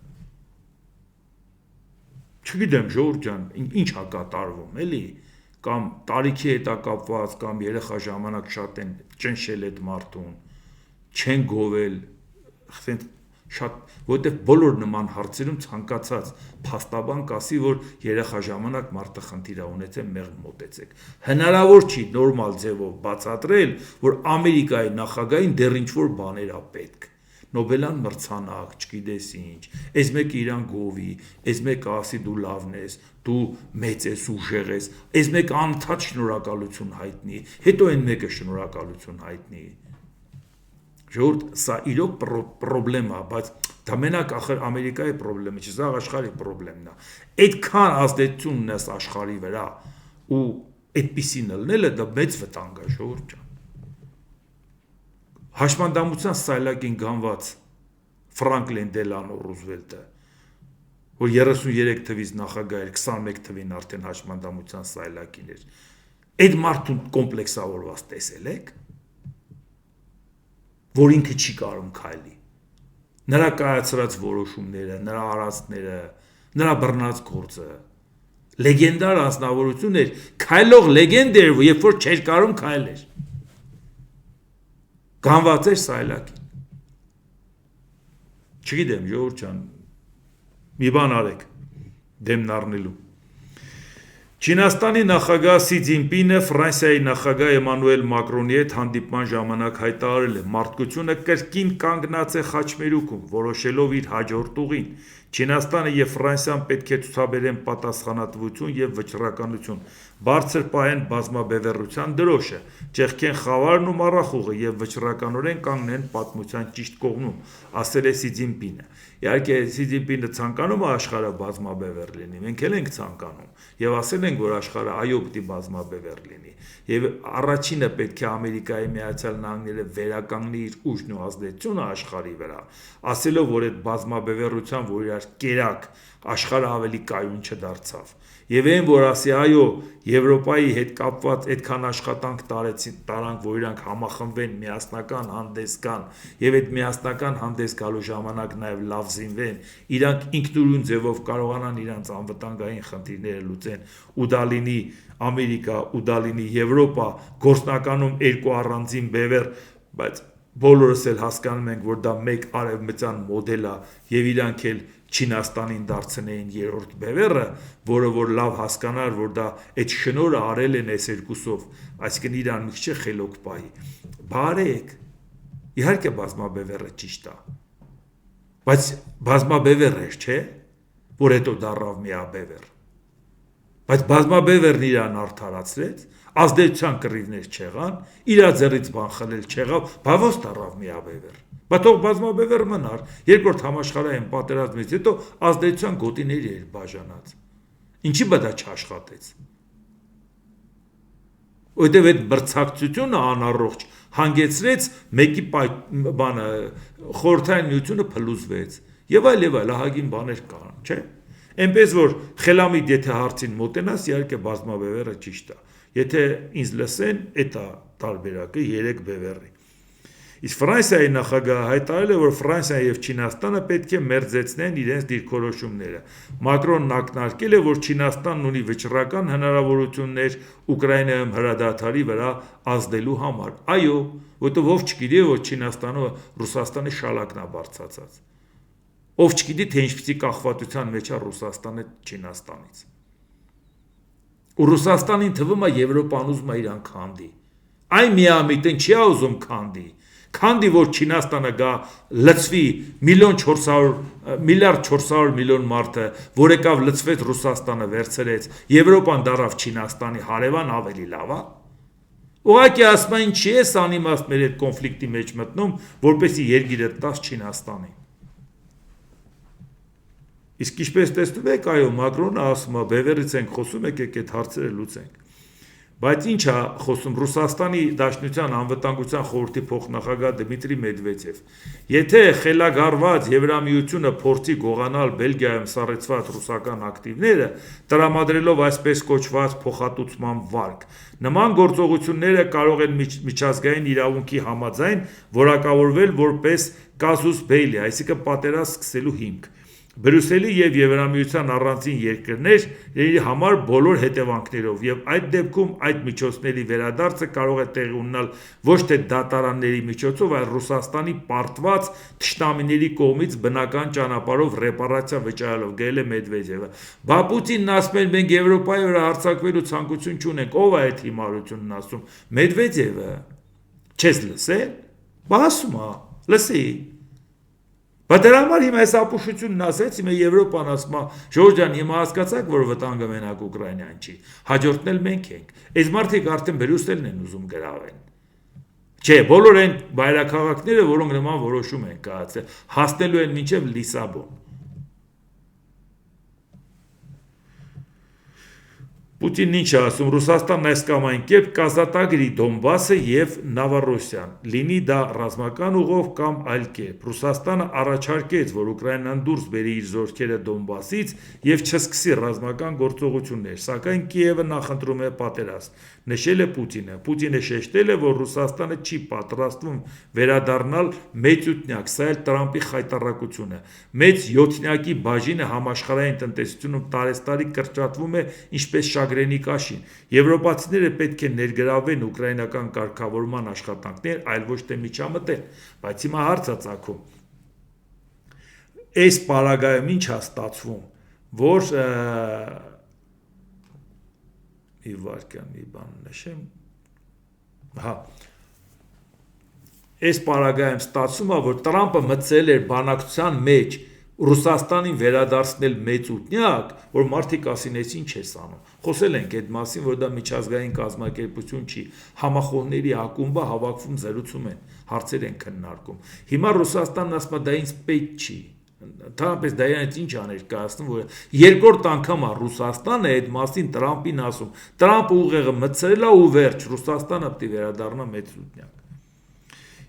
Չգիտեմ, Ժողովուրդ ջան, ինչ հա կատարվում, էլի, կամ տարիքի հետ է կապված, կամ երեխա ժամանակ շատ են ճնշել այդ մարդուն, չեն գովել, շատ, որտեղ բոլոր նման հարցերում ցանկացած փաստաբան կասի, որ երեխա ժամանակ մարդը խնդիր է ունեցել, մեղմ մոտեցեք։ Հնարավոր չի նորմալ ձևով բացատրել, որ Ամերիկայի նախագահին դեռ ինչ-որ բաներ է պետք։ Նոբելյան մրցանակ, չգիտես ինչ, այս մեկը իրան գովի, այս մեկը ասի դու լավն ես, դու մեծ ես, ուժեղ ես, այս մեկը անընդհատ շնորհակալություն հայտնի, հետո այն մեկը շնորհակալություն հայտնի։ Ժողովուրդ, սա իրոք պրոբլեմ է, բայց դա մենակ ախր Ամերիկայի պրոբլեմը չէ, սա աշխարհի պրոբլեմն է։ Այդքան ազդեցություն ունես աշխարհի վրա ու այդպիսին լնելը դա մեծ վտանգ է, ժողովուրդ ջան։ Հաշմանդամության սայլակին գանված Ֆրանկլին Դելանո Ռուզվելտը, որ 33 թվից նախագահ էր, 21 թվին արդեն հաշմանդամության սայլակին էր, այդ մարդուն կոմպլեքսավորված տեսել եք, որ ինքը չի կարող քայլի։ Նրա կայացրած որոշումները, նրա արածները, նրա բռնած գործը, լեգենդար անձնավորություն էր, քայլող լեգենդ էր, երբ որ չէր կարող քայլեր։ Գանված էր սայլակին։ Չգիտեմ, ժողովուրդ ջան, մի բան արեք դեմն առնելու։ Չինաստանի նախագահ Սի Ցզինպինը Ֆրանսիայի նախագահ Էմանուել Մակրոնի հետ հանդիպման ժամանակ հայտարարել է. մարդկությունը կրկին կանգնած է խաչմերուկում, որոշելով իր հաջորդ ուղին։ Չինաստանը եւ Ֆրանսիան պետք է ցուցաբերեն պատասխանատվություն եւ վճռականություն, բարձր պահեն բազմաբևեռության դրոշը, ճեղքեն խավարն ու մառախուղը եւ վճռականորեն կանգնեն պատմության ճիշտ կողմում, ասել է Սի Ցզինպինը։ Իհարկե Սի Ցզինպինը ցանկանում է աշխարհը բազմաբևեռ լինի, մենք էլ ենք ցանկանում եւ ասել ենք, որ աշխարհը այո պիտի բազմաբևեռ լինի եւ առաջինը պետք է Ամերիկայի Միացյալ Նահանգները վերականգնի իր ուժն ու ազդեցությունը աշխարհի վրա, ասելով, որ այդ բազմաբևեռության, որ իրար կերակ աշխարհը ավելի կայուն չդարձավ։ Եվ այն, որ ասի այո, Եվրոպայի հետ կապված այդքան աշխատանք տարանք, որ իրանք համախմբվեն, միասնական հանդես գան, եւ այդ միասնական հանդես գալու ժամանակ նաեւ լավ զինվեն, իրանք ինքնուրույն ձևով կարողանան իրանց անվտանգային խնդիրները լուծեն, ու դա լինի Ամերիկա, ու դա լինի Եվրոպա, գործնականում երկու առանձին բևեռ, բայց բոլորս էլ հասկանում ենք, որ դա մեկ արևմտյան մոդել է, եւ իրանք էլ Չինաստանին դարձնեին երրորդ բևեռը, որը որ լավ հասկանար, որ դա այդ շնորհը արել են այս երկուսով, այսինքն իրան մի քիչ խելոք պահի։ Բարեք, իհարկե բազմաբևեռը ճիշտ է, բայց բազմաբևեռ էր, չէ՞, որ հետո դառավ միաբևեռ։ Բայց բազմաբևեռն իրան արդարացրեց, ազդեցության կռիվներ չեղան, իրա ձեռից բան խլել չեղավ, բա ո՞ց դառավ միաբևեռ։ Բա թող բազմաբևեռ մնար, երկրորդ համաշխարհային պատերազմից հետո ազդեցության գոտիների էր բաժանած։ Ինչի՞ բա դա չաշխատեց։ Որտեւ այդ մրցակցությունը անառողջ հանգեցրեց մեկի բանը խորհրդային միությունը փլուզվեց եւ այլ ահագին բաներ կան, չէ՞։ Այնպես որ խելամիտ եթե հարցին մոտենաս, իհարկե բազմաբևեռը ճիշտ է։ Եթե ինձ լսեն, դա տարբերակը 3 բևեռի։ Իսկ Ֆրանսիայի նախագահը հայտարարել է, որ Ֆրանսիան եւ Չինաստանը պետք է մերձեցնեն իրենց դիրքորոշումները։ Մակրոնն ակնարկել է, որ Չինաստանն ունի վճռական հնարավորություններ Ուկրաինայում հրադադարի վրա ազդելու համար։ Այո, որտեղ ով չգիտի, որ Չինաստանը Ռուսաստանի շալակն է բարձրացած։ Ով չգիտի, թե ինչպիսի կախվածության մեջ է Ռուսաստանը Չինաստանից։ Ու Ռուսաստանին թվում է Եվրոպան ուզում է իրան քանդի։ Այն միամիտն չի ուզում քանդի։ Քանդի, որ Չինաստանը գա լծվի 1.4 միլիոն մարդը, որ եկավ լծվեց Ռուսաստանը վերցրեց, Եվրոպան դարավ Չինաստանի հարևան ավելի լավ է։ Ուղղակի ասում են չի էս անիմաստ մեր այդ կոնֆլիկտի մեջ մտնում, որպեսզի երգիրը տաս Չինաստանին։ Իսկ ինչպես տեսնում եք, այո, Մակրոնը ասում է, բևեռից ենք խոսում, եկեք այդ հարցերը լուծենք։ Բայց ինչ է խոսում Ռուսաստանի Դաշնության անվտանգության խորհրդի փոխնախագահ Դմիտրի Մեդվեդև։ Եթե խելագարված Եվրամիությունը փորձի գողանալ Բելգիայում սառեցված ռուսական ակտիվները, տրամադրելով այսպես կոչված փոխհատուցման վարկ, նման գործողությունները կարող են միջազգային իրավունքի համաձայն որակավորվել որպես կազուս բեյլի, այսինքն պատերազմ սկսելու հիմք։ Բրյուսելի և Եվրամիության առանձին երկրների համար բոլոր հետևանքներով և այդ դեպքում այդ միջոցների վերադարձը կարող է տեղի ունենալ ոչ թե դատարանների միջոցով, այլ Ռուսաստանի պարտված թշնամիների կողմից բնական ճանապարհով ռեպարացիա վճարելով, գրել է Մեդվեդևը։ Բա Պուտինն ասում է մենք Եվրոպայի վրա հարձակվելու ցանկություն չունենք, ով է այդ հիմարությունն ասում, Մեդվեդևը։ Չես լսել։ Բա ասում է, լսի։ Բայց դրա համար հիմա այս ապուշությունն ասեց, հիմա Եվրոպան ասում է, Ժորժ ջան, հիմա հասկացաք, որ վտանգը մենակ Ուկրաինան չի, հաջորդն էլ մենք ենք։ Այս մարդիկ արդեն Բրյուսելն են ուզում գրավեն։ Չէ, բոլոր այն բայրաքաղաքները, որոնք նման որոշում են կայացել, հասնելու են մինչև Լիսաբոն։ Պուտինն ինչ է ասում, Ռուսաստանն այս կամ այն կերպ կազատագրի Դոնբասը և Նովորոսիան, լինի դա ռազմական ուղով կամ այլ կերպ։ Ռուսաստանը առաջարկեց, որ Ուկրաինան դուրս բերի իր զորքերը Դոնբասից և չսկսի ռազմական գործողություններ, սակայն Կիևը նախընտրում է պատերազմ, նշել է Պուտինը։ Պուտինը շեշտել է, որ Ռուսաստանը չի պատրաստվում վերադառնալ մեծուտնյակ, սա էլ Տրամպի խայտառակությունը։ Մեծ յոթնյակի բաժինը համաշխարհային տնտեսությունում տարեցտարի կրճատվում է ինչպես շագրենի կաշին։ Եվրոպացիները պետք է ներգրավեն ուկրաինական կարգավորման աշխատանքներ, այլ ոչ թե միջամտեն։ Բայց հիմա հարց է ծագում։ Այս պարագայում ինչ է ստացվում, որ մի վարքյան մի բան նշեմ, այս պարագայում ստացվում է, որ Տրամպը մտցել էր բանակցության մեջ Ռուսաստանին վերադարձնել մեծուտնյակ, որ մարդիկ ասին, այս ինչ ես անում։ Խոսել ենք այդ մասին, որ դա միջազգային կազմակերպություն չի, համախոհների ակումբը հավաքվում զրուցում են, հարցեր են քննարկում։ Հիմա Ռուսաստանն ասում է, դա ինձ պետք չի։ Ընդհանրապես դա իրենից ինչ աներկայացնում, որ երկրորդ անգամ է Ռուսաստանը այդ մասին Տրամպին ասում։ Տրամպը ուղեղը մտցրել է ու վերջ, Ռուսաստանը պետք է վերադառնա մեծուտնյակ։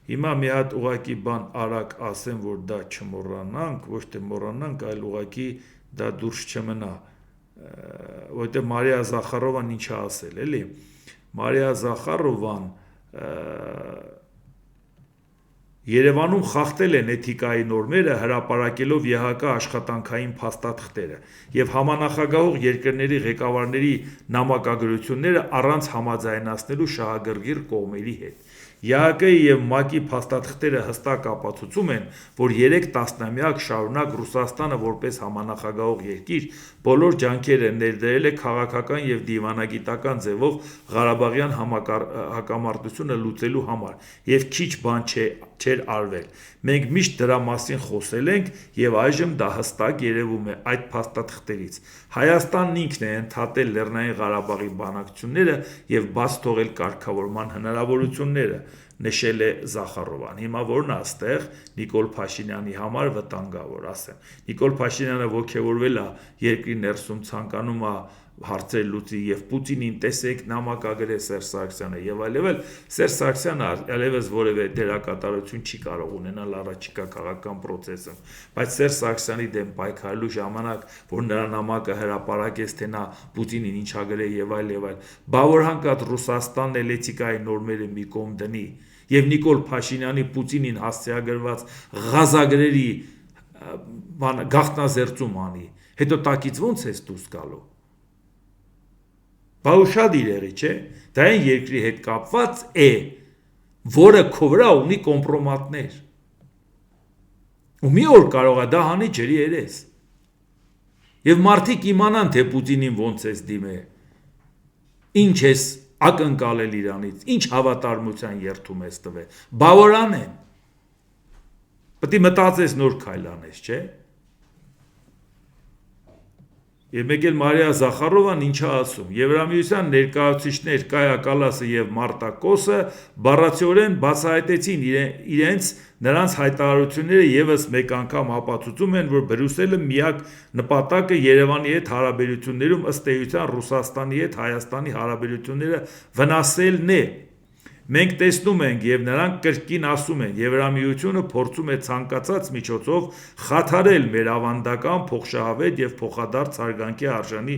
Հիմա մի հատ ուղակի բան արագ ասեմ, որ դա չմոռանանք, ոչ թե մոռանանք, այլ ուղակի դա դուրս չմնա, որտեղ Մարիա Զախարովան ինչ է ասել, էլի։ Մարիա Զախարովան Երևանում խախտել են էթիկայի նորմերը, հրապարակելով ԵՀԿ աշխատանքային փաստաթղթերը եւ համանախագահող երկրների ղեկավարների նամակագրությունները առանց համաձայնացնելու շահագրգիռ կողմերի հետ։ ԵՀԿ-ի եւ ՄԱԿ-ի փաստաթղթերը հստակ ապացուցում են, որ 3 տասնամյակ շարունակ Ռուսաստանը որպես համանախագահող երկիր բոլոր ջանքերը ներդրել է քաղաքական եւ դիվանագիտական ձևով Ղարաբաղյան հակամարտությունը լուծելու համար եւ քիչ բան չէր արվել։ Մենք միշտ դրա մասին խոսել ենք եւ այժմ դա հստակ երևում է այդ փաստաթղթերից։ Հայաստանն ինքն է ընդհատել Լեռնային Ղարաբաղի բանակցությունները եւ բաց թողել կարգավորման հնարավորությունները, նշել է Զախարովան։ Հիմա որն է այստեղ Նիկոլ Փաշինյանի համար վտանգավոր, ասեմ։ Նիկոլ Փաշինյանը ոգևորվել է երկրի ներսում, ցանկանում է հարցեր լուծի եւ Պուտինին տեսեք նամակագրել Սերժ Սարգսյանը եւ այլևս Սերժ Սարգսյանը այլևս որևէ դերակատարություն չի կարող ունենալ առաջիկա քաղաքական process-ում, բայց Սերժ Սարգսյանի դեմ պայքարելու ժամանակ, որ նրա նամակը հրապարակեց, թե նա Պուտինին ինչա գրել եւ այլ, բա որ հանկարծ Ռուսաստանն էլ էթիկայի նորմերը մի կողմ դնի եւ Նիկոլ Փաշինյանի Պուտինին հասցեագրված ղազագրերի գաղտնազերծում անի, հետո տակից ո՞նց է դուրս գալու։ Բա շատ իրեղի, չէ։ Դա այն երկրի հետ կապված է, որը քո վրա ունի կոմպրոմատներ։ Ու մի օր կարող է դա հանի ջրի երես։ Եվ մարդիկ իմանան, թե Պուտինին ոնց ես դիմել։ Ինչ ես ակնկալել իրանից, ինչ հավատարմության երթում ես տվել։ Բավարան են։ Պետք է մտածես նոր քայլ անես, չէ։ Եվ մեկ էլ Մարիա Զախարովան ինչ է ասում. Եվրամիության ներկայացուցիչներ Կայա Կալասը եւ Մարտա Կոսը բառացիորեն բացահայտեցին նրանց հայտարարությունները եւս մեկ անգամ ապացուցում են, որ Բրյուսելը միակ նպատակը Երևանի հետ հարաբերություններում ըստ էության Ռուսաստանի հետ Հայաստանի հարաբերությունները վնասելն է։ Մենք տեսնում ենք եւ նրանք կրկին ասում են, Եվրամիությունը փորձում է ցանկացած միջոցով խաթարել մեր ավանդական փոխշահավետ եւ փոխադարձ հարգանքի արժանի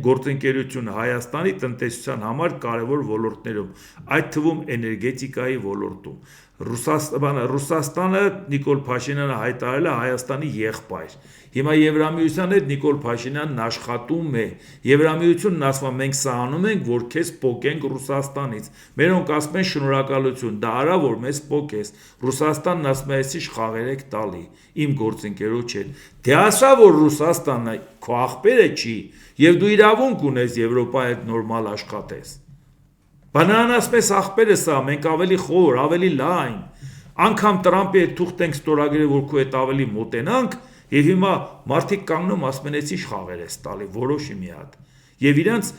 գործընկերությունը Հայաստանի տնտեսության համար կարևոր ոլորտներում, այդ թվում էներգետիկայի ոլորտում։ Ռուսաստանը Նիկոլ Փաշինյանը հայտարարել է Հայաստանի եղբայր։ Հիմա Եվրամիության հետ Նիկոլ Փաշինյանն աշխատում է։ Եվրամիությունն ասում է մենք սա անում ենք, որ քեզ պոկենք Ռուսաստանից։ Մերոնք ասում են շնորհակալություն, դա արա որ մեզ պոկես։ Ռուսաստանն ասում է այսի խաղեր եք տալի, իմ գործընկերոջ հետ։ Դե ասա որ Ռուսաստանը քո աղբերը չի, եւ դու իրավունք ունես Եվրոպայի հետ նորմալ աշխատես։ Բանան ասում ես աղբերը սա, մենք ավելի խոր, ավելի լայն, անգամ Տրամպի հետ թուղթ ենք ստորագրել, որ քո հետ ավելի մոտենանք, եւ հիմա մարդիկ կանգնում ասում են էսի խաղեր ես տալի, որոշի մի հատ։ Եվ իրանց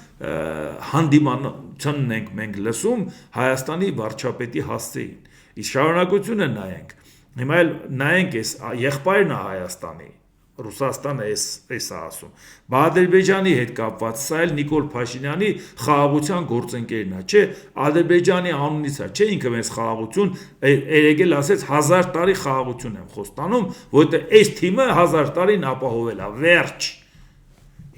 հանդիմանությունն ենք մենք լսում Հայաստանի վարչապետի հասցեին։ Իսկ շարունակությունը նայենք։ Հիմա էլ նայենք այս եղբայրն է Հայաստանի։ Ռուսաստանը էս ասում։ Ադրբեջանի հետ կապված սա էլ Նիկոլ Փաշինյանի խաղաղության գործընկերն է, չէ, Ադրբեջանի անունից է, չէ, ինքը մեզ խաղաղություն, երեգել ասեց 1000 տարի խաղաղություն եմ խոստանում, որովհետեւ այս թիմը 1000 տարին ապահովել է, վերջ։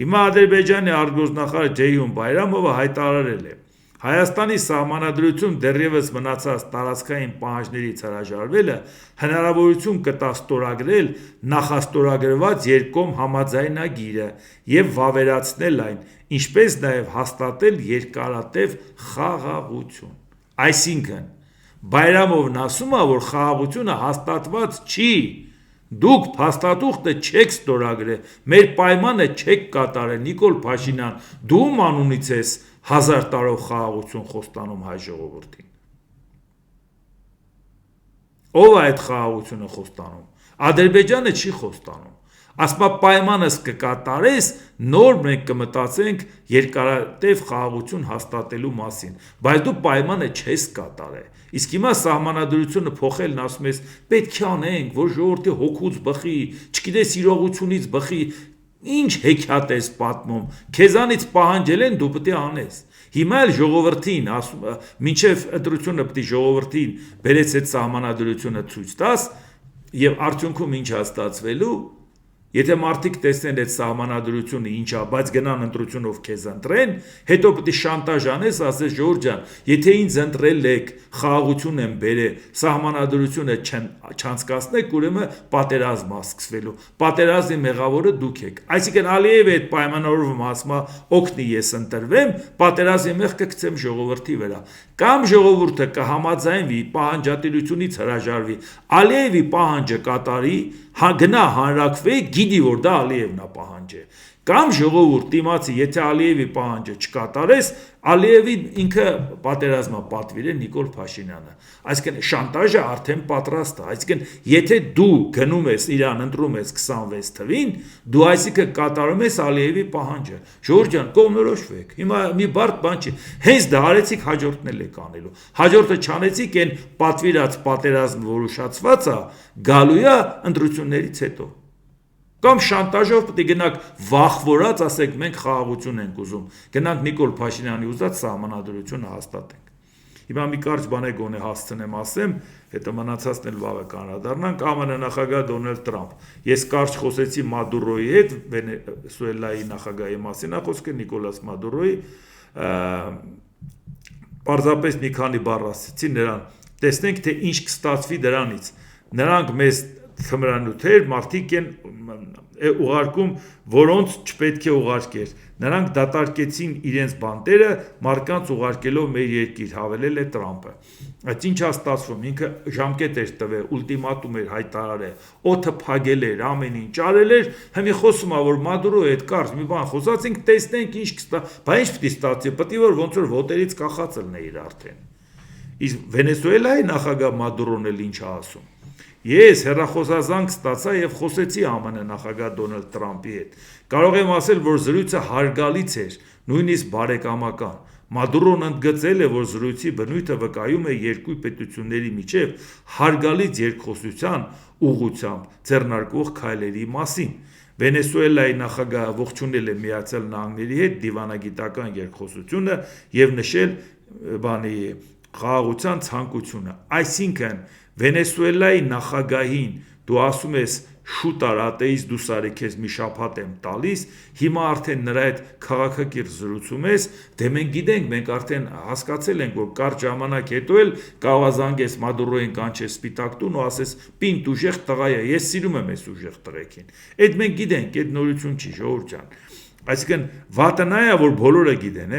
Հիմա Ադրբեջանի արտգործնախարար Ջեյհուն Բայրամովը հայտարարել է. Հայաստանի սահմանադրություն դեռևս մնացած տարածքային պահանջներից հրաժարվելը հնարավորություն կտա ստորագրել նախաստորագրված երկկողմ համաձայնագիրը եւ վավերացնել այն, ինչպես նաեւ հաստատել երկարատև խաղաղություն։ Այսինքն, Բայրամովն ասում է, որ խաղաղությունը հաստատված չի։ Դուք փաստաթուղթը չեք ստորագրել, մեր պայմանը չեք կատարել, Նիկոլ Փաշինյան, դու անունից ես 1000 տարով խաղաղություն խոստանում հայ ժողովրդին։ Ով է այդ խաղաղությունը խոստանում։ Ադրբեջանը չի խոստանում։ Ասма պայմանս կկատարես, նոր մենք կմտածենք երկարատև խաղաղություն հաստատելու մասին, բայց դու պայմանը չես կատարել։ Իսկ հիմա սահմանադրությունը փոխելն ասում ես, պետք է անենք, որ ժողովրդի հոգուց բխի, չգիտես իրողությունից բխի, ինչ հեքիաթ ես պատմում, քեզանից պահանջել են, դու պետք է անես։ Հիմա էլ ժողովրդին, մինչև ընտրությունը պետք է ժողովրդին բերեց այդ սահմանադրությունը ցույց տաս, եւ արդյունքում ինչ է ստացվելու։ Եթե մարդիկ տեսնեն այդ սահմանադրությունը ինչ է, բայց գնան ընտրությունով քեզ ընտրեն, հետո պետք է շանտաժ անես, ասես Ժորժ ջան, եթե ինձ ընտրել եք, խաղաղություն եմ բերել, սահմանադրությունը չանցկացնեք, ուրեմն պատերազմ է սկսվելու։ Պատերազմի մեղավորը դուք եք։ Այսինքն Ալիևը այդ պայմանավորվում ասում է, օգնի ես ընտրվեմ, պատերազմի մեղ կգցեմ ժողովրդի վրա։ Կամ ժողովուրդը կհամաձայնվի, պահանջատիրությունից հրաժարվի, Ալիևի պահանջը կատարի, գնա հանրակրվի, գիտի որ դա Ալիևն է պահանջը։ Կամ ժողովուրդ դիմացի, եթե Ալիևի պահանջը չկատարես, Ալիևին ինքը պատերազմը պատվիրել Նիկոլ Փաշինյանը։ Այսինքն շանտաժը արդեն պատրաստ է։ Այսինքն եթե դու գնում ես իրան ընտրում ես 26 թվին, դու այսինքն կատարում ես Ալիևի պահանջը։ Ժորժ ջան, կողմնորոշվեք։ Հիմա մի բարդ բան չի։ Հենց դա արեցիք, հաջորդն էլ եք անելու։ Հաջորդը չանեցիք, այն պատվիրած պատերազմ որոշացված է, գալու է ընտրություններից հետո։ Կամ շանտաժով պետք է գնանք վախվորած, ասեք մենք խաղաղություն ենք ուզում, գնանք Նիկոլ Փաշինյանի ուզած սահմանադրությունը հաստատենք։ Հիմա մի կարճ բան է գոնե հասցնեմ ասեմ, հետո մնացածն էլ լավ է կանրադառնանք, ԱՄՆ նախագահ Դոնալդ Տրամփ։ Ես կարճ խոսեցի Մադուրոյի հետ, Վենեսուելայի նախագահի մասին է խոսքը, Նիկոլաս Մադուրոյի, պարզապես մի քանի բառ ասեցի նրան, տեսնենք թե ինչ կստացվի դրանից։ Նրանք մեզ թմրանյութեր մարդիկ են ուղարկում, որոնց չպետք է ուղարկեր։ Նրանք դատարկեցին իրենց բանտերը մարդկանց ուղարկելով մեր երկիր, հավելել է Տրամփը։ Այդ ինչ է ստացվում, ինքը ժամկետ էր տվել, ուլտիմատում էր հայտարարել, օդը փակել էր, ամեն ինչ արել էր, հիմա խոսում է, որ Մադուրոյի հետ կարճ մի բան խոսացինք, տեսնենք ինչ կստա, բայց ինչ պետք է ստացվի, պետք է որ ոնց որ ոտերից կախած լիներ արդեն։ Իսկ Վենեսուելայի նախագահ Մադուրոն էլ ինչ է ասում։ Ես հեռախոսազանգ ստացա եւ խոսեցի ԱՄՆ նախագահ Դոնալդ Տրամփի հետ։ Կարող եմ ասել, որ զրույցը հարգալից էր, նույնիսկ բարեկամական։ Մադուրոն ընդգծել է, որ զրույցի բնույթը վկայում է երկու պետությունների միջև հարգալից երկխոսության ուղղությամբ ձեռնարկվող քայլերի մասին։ Վենեսուելայի նախագահը ողջունել է Միացյալ Նահանգների հետ դիվանագիտական երկխոսությունը եւ նշել խաղաղության ցանկությունը։ Այսինքն Վենեսուելայի նախագահին դու ասում ես շուտ ար ատեիստ դու սարի քեզ մի շաբաթ եմ տալիս, հիմա արդեն նրա հետ քաղաքակիրթ զրուցում ես, դե մենք գիտենք, մենք արդեն հասկացել ենք, որ կարճ ժամանակ հետո էլ կավազանգես Մադուրոյին կանչես սպիտակ տուն ու ասես պինդ ուժեղ տղա է, ես սիրում եմ այս ուժեղ տղեկին։ Այդ մենք գիտենք, այդ նորություն չի, ժողովուրդ ջան։ Այսինքն վատը նա է, որ բոլորը գիտեն,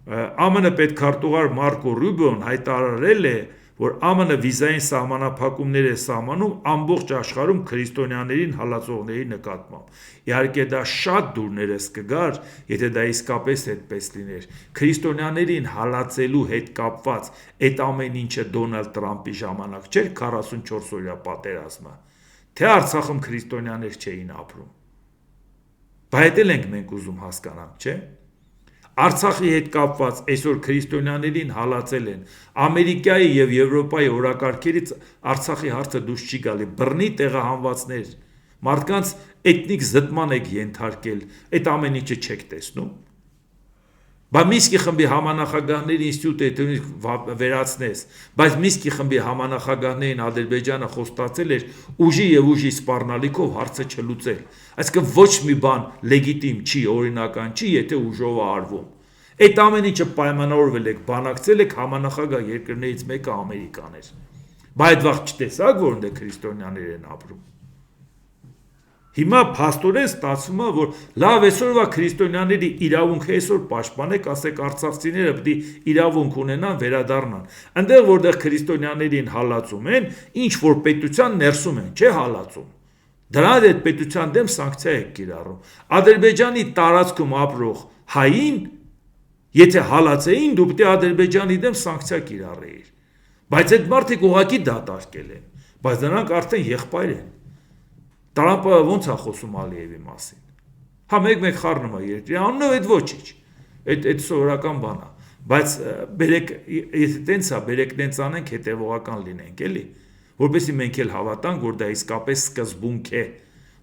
ԱՄՆ պետքարտուղար Մարկո Ռուբիոն հայտարարել է, որ ԱՄՆ վիզային սահմանափակումներ է սահմանում ամբողջ աշխարհում քրիստոնյաներին հալածողների նկատմամբ։ Իհարկե դա շատ դուրներս կգար, եթե դա իսկապես այդպես լիներ։ Քրիստոնյաներին հալածելու հետ կապված այդ ամեն ինչը Դոնալդ Տրամփի ժամանակ չէր 44-օրյա պատերազմը, թե Արցախում քրիստոնյաներ չէին ապրում։ Բայց էլ ենք մենք ուզում հասկանանք, չէ՞։ Արցախի հետ կապված այսօր քրիստոնյաներին հալածել են Ամերիկայի եւ Եվրոպայի օրակարգերից Արցախի հարցը դուրս չի գալի, բռնի տեղահանվածներ, մարդկանց էթնիկ զտման եք ենթարկել, այդ ամեն ինչը չեք տեսնում։ Բայց Միսկի խմբի համանախագահների ինստիտուտը վերացնես, բայց Միսկի խմբի համանախագահներին Ադրբեջանը խոստացել էր ուժի եւ ուժի սպառնալիքով հարցը չլուծել։ Այսինքն ոչ մի բան լեգիտիմ չի, օրինական չի, եթե ուժով է արվում։ Այդ ամեն ինչը պայմանավորվել եք, բանակցել եք համանախագահ երկրներից մեկը Ամերիկան էր։ Բայց այդ վաղ չտեսակ, որ ընդ քրիստոնյաներ են ապրում։ Հիմա փաստորեն ստացվում է, որ լավ այսօրվա քրիստոնյաների իրավունքը այսօր պաշտպանեք, ասեք արցախցիները պետք է իրավունք ունենան վերադառնան։ Այնտեղ որտեղ քրիստոնյաներին հալածում են, ինչ որ պետության ներսում են, չէ հալածում։ Դրա հետ պետության դեմ սանկցիա եք կիրառում։ Ադրբեջանի տարածքում ապրող հային, եթե հալածեին, դու պետք է Ադրբեջանի դեմ սանկցիա կիրառեիր։ Բայց այդ մարդիկ ուղղակի դատարկել են, բայց նրանք արդեն եղբայր են։ Տրամփը ոնց է խոսում Ալիևի մասին։ Հա մեկ խառնում է երկրի անունով, այդ ոչինչ։ Այդ սովորական բան է։ Բայց բերեք, եթե տենց է, բերեք տենց անենք, հետևողական լինենք, էլի, որպեսզի մենք էլ հավատանք, որ դա իսկապես սկզբունք է,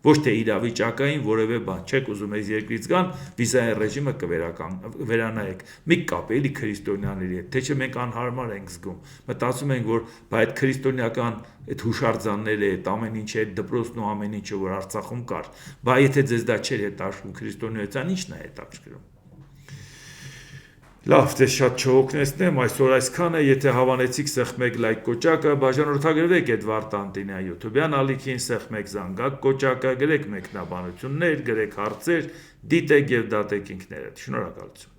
ոչ թե իրավիճակային որևէ բան։ Չեք ուզում այս երկրից գան, վիզային ռեժիմը կվերանայեք։ Մի կապ էլի քրիստոնյաների հետ, թե չէ մենք անհարմար ենք զգում։ Մտածում ենք, որ բայց այդ քրիստոնեական այդ հուշարձանները, այդ ամեն ինչը, այդ դպրոցն ու ամեն ինչը, որ Արցախում կար, բայց եթե ձեզ դա չէր հետաքրքրում քրիստոնեության, ի՞նչն է հետաքրքրում։ Լավ, դե շատ չօգնեցնեմ, այսօր այսքանը, եթե հավանեցիք սեղմեք լայք կոճակը, բաժանորդագրվեք Էդվարդ Անտինյա YouTube-յան ալիքին, սեղմեք զանգակ կոճակը, գրեք մեկնաբանություններ, գրեք հարցեր, դիտեք եւ դատեք ինքներդ։ Շնորհակալություն։